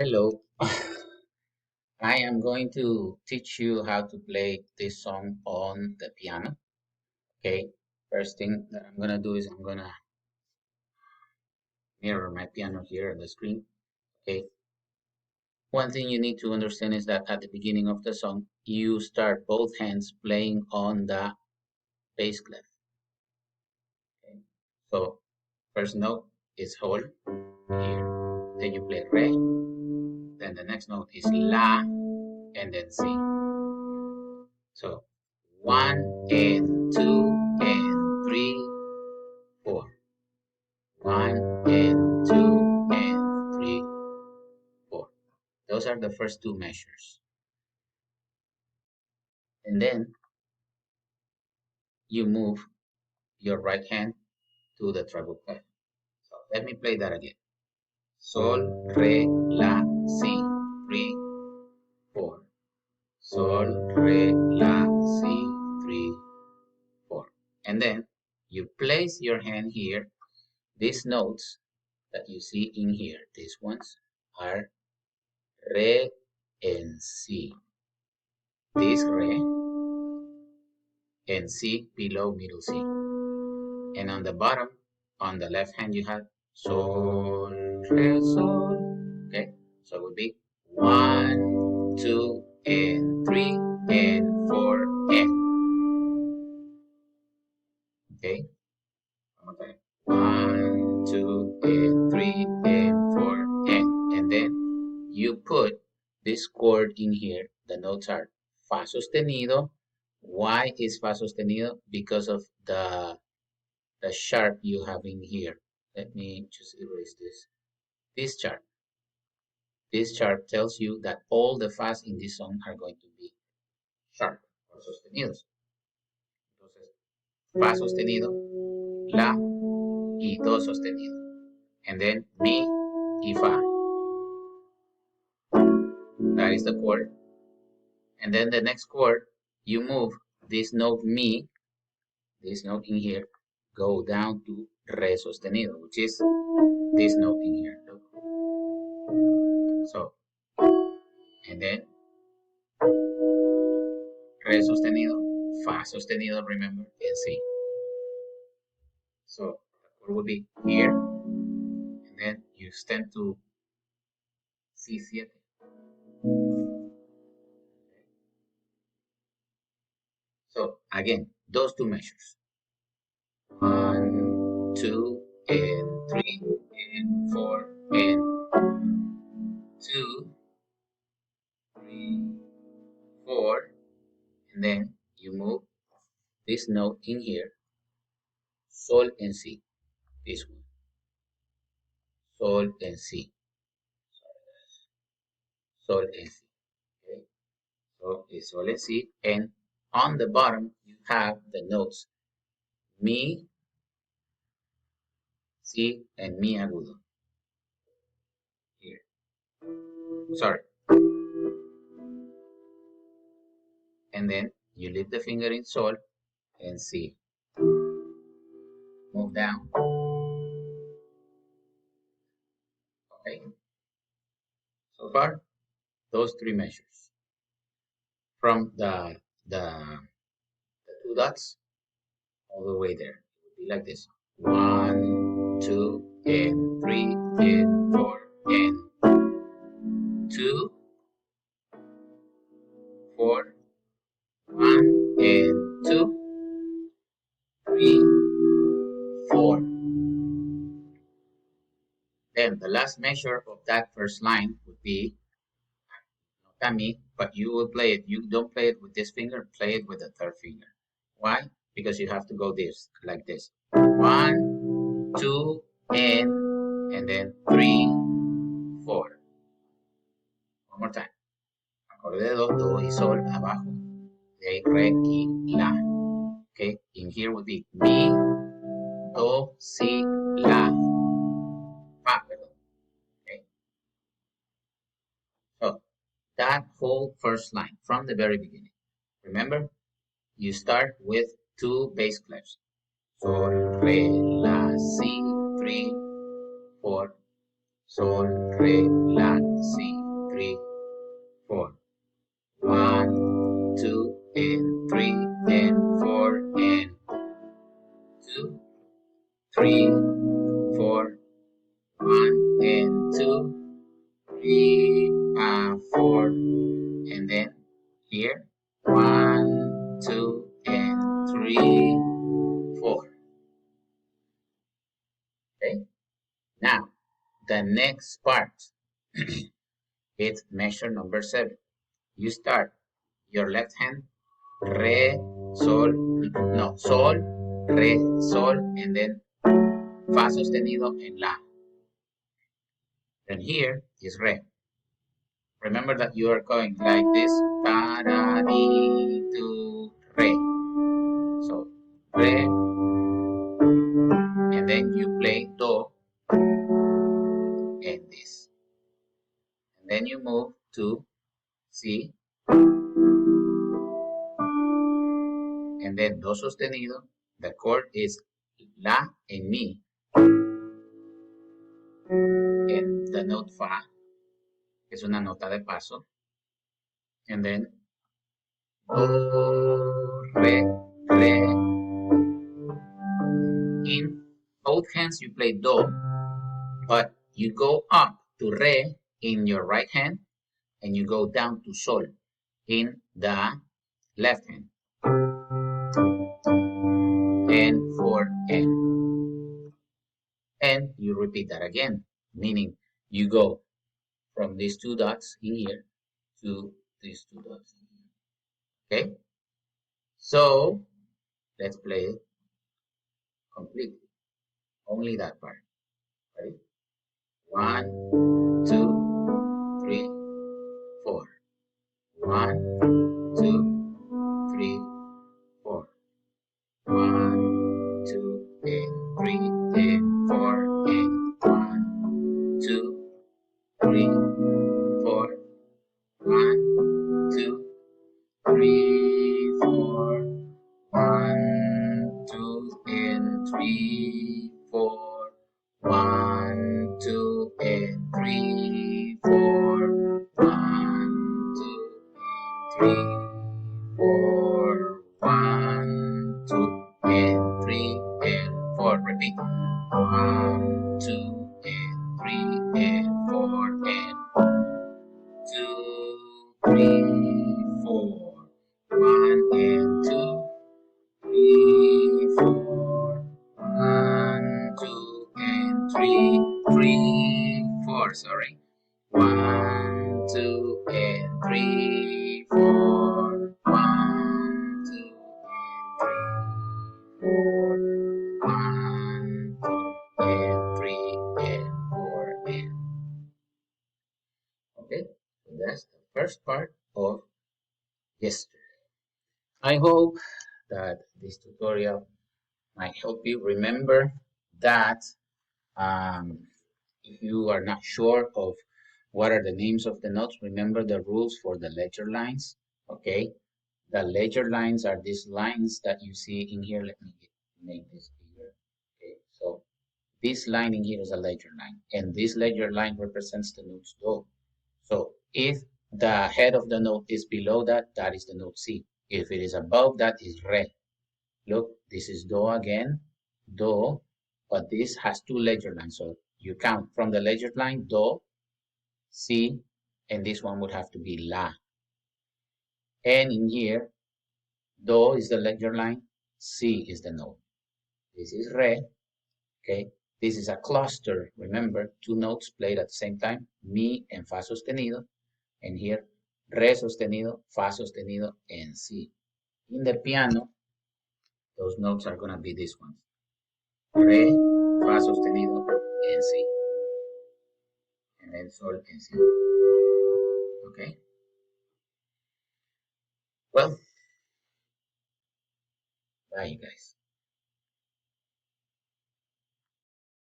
Hello, I am going to teach you how to play this song on the piano. Okay, first thing that I'm gonna do is I'm gonna mirror my piano here on the screen. Okay, one thing you need to understand is that at the beginning of the song, you start both hands playing on the bass clef. Okay, so first note is Sol here, then you play Re, then the next note is La, and then Si. So 1 and 2 and 3, 4. 1 and 2 and 3, 4. Those are the first two measures. And then you move your right hand to the treble clef. So let me play that again. Sol, re, la, si, 3, 4. Sol, re, la, si, 3, 4. And then you place your hand here. These notes that you see in here, these ones are re and si. This re and C below middle C. And on the bottom, on the left hand, you have Sol, Re, Sol. Okay, so it would be 1, 2, and 3, and 4, and. Okay, one more time. 1, 2, and 3, and 4, and then you put this chord in here. The notes are Fa sostenido. Why is Fa sostenido? Because of the sharp you have in here. Let me just erase this. This chart. This chart tells you that all the Fas in this song are going to be sharp or sostenidos. Entonces, Fa sostenido, La y Do sostenido. And then Mi y Fa. That is the chord. And then the next chord, you move this note Mi, this note in here, go down to Re sostenido, which is this note in here. Look. So, and then Re sostenido, Fa sostenido, remember, and Si. So the chord would be here, and then you extend to C7. So again, those two measures. 1, 2, and 3, and 4, and 2, 3, 4, and then you move this note in here, Sol and Si. This one, Sol and Si. Sol and Si. Okay, so it's Sol and Si, and on the bottom you have the notes Mi, Si, and Mi agudo. Here. Sorry. And then you leave the finger in Sol and Si. Move down. Okay. So far, those three measures. From the two dots all the way there. It would be like this. 1, 2, and 3, and 4, and 2, 4, 1, and 2, 3, 4. Then the last measure of that first line would be Notami, but you will play it. You don't play it with this finger, play it with the third finger. Why? Because you have to go this, like this. 1, 2, and then 3, 4. One more time. Acorde de do y sol abajo. De ahí re y la. Okay, in here would be mi, do, si, la, fa, perdón. Okay, so that whole first line from the very beginning. Remember, you start with two bass clefs. Sol, re, la, si, 3, 4. Sol, re, la, si, 3, 4. 1, 2, and 3, and 4, and 2, 3, 4. 1 and 2, 3, 4, and then here 1, 2, and 3, 4. Okay. Now the next part is measure number 7. You start your left hand, re, sol, no, sol, re, sol, and then fa sostenido and la. Then here is re. Remember that you are going like this, pa, da, di, do, re. So, re, and then you play do, and this. And then you move to si, and then do sostenido. The chord is la and mi, and the note fa, que es una nota de paso. And then do, re, re. In both hands you play do, but you go up to re in your right hand, and you go down to sol in the left hand. And for N. And you repeat that again, meaning you go from these two dots in here to these two dots in here. Okay? So let's play it completely. Only that part. Ready? 1, 2, 3, 4. 1, 2, 3, 4. 1, 2, and 3, and 4, and 1, 2, 3, 4. 1, 2, 3, 4. 1, 2, and 3, 4. 1, 2, and 3, 4. 1, 2, and 3, 4. 1, 2, and 3, and 4. Repeat. 1, 2, and 3, and 4, and 2, 3, 4. 1 and 2, 3, 4. 1, 2, and 3, 3, 4. Sorry. 1, 2, and 3, 4. 1, 2, and 3, 4. 1, 2, and 3, and 4, and okay. So that's the first part of yesterday. I hope that this tutorial might help you remember that if you are not sure of what are the names of the notes, remember the rules for the ledger lines. Okay, the ledger lines are these lines that you see in here. Let me make this bigger. Okay, so this line in here is a ledger line, and this ledger line represents the notes do. So if the head of the note is below that, that is the note C. If it is above that, is re. Look, this is do again, do, but this has two ledger lines. So you count from the ledger line, do, si, and this one would have to be la. And in here, do is the ledger line, si is the note. This is re, okay? This is a cluster. Remember, two notes played at the same time, mi and fa sostenido. And here, re sostenido, fa sostenido, and si. In the piano, those notes are going to be these ones. Re, fa sostenido, and si. And then sol and si. Okay? Well, bye, you guys.